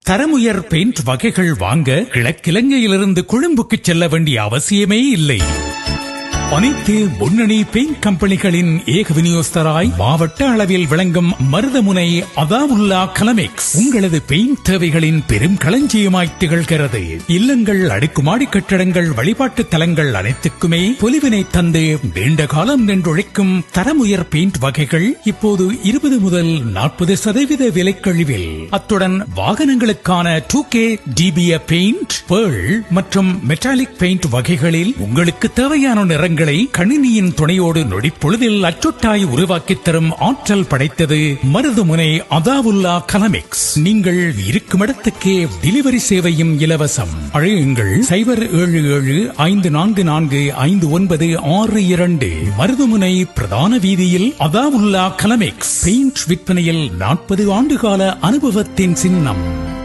தரமுயர் paint வகைகள் வாங்க கிழக்கிலங்கையிலிருந்து கொழும்புக்கு செல்ல வேண்டிய அவசியமே இல்லை. அனைத்து முன்னணி பெயிண்ட் கம்பெனிகளின் ஏக விநியோகஸ்தராய் மாவட்ட அளவில் விளங்கும் மருதமுனை அதாவுல்லா கலமெக்ஸ் உங்களது பெயிண்ட் தேவைகளின் பெரும் களஞ்சியமாய் திகழ்கிறது. இல்லங்கள், அடுக்குமாடி கட்டடங்கள், வழிபாட்டு தலங்கள் அனைத்துக்குமே பொலிவினை தந்து நீண்ட காலம் நின்றுழைக்கும் தரமுயர் பெயிண்ட் வகைகள் இப்போது 20 முதல் 40% விலைக்கழிவில். அத்துடன் வாகனங்களுக்கான 2K DBA பெயிண்ட், பேர்ல் மற்றும் மெட்டாலிக் பெயிண்ட் வகைகளில் உங்களுக்கு தேவையான நிறங்கள் கணினியின் துணையோடு நொடிப்பொழுதில் அச்சொட்டாய் உருவாக்கித் தரும் ஆற்றல் படைத்தது மருதமுனை அதாவுல்லா கலமெக்ஸ். நீங்கள் இருக்கும் இடத்துக்கே டெலிவரி சேவையும் இலவசம். அழையுங்கள் 07445445962. மருதமுனை பிரதான வீதியில் அதாவுல்லா கலமெக்ஸ் பெயிண்ட் விற்பனையில் 40 ஆண்டுகால அனுபவத்தின் சின்னம்.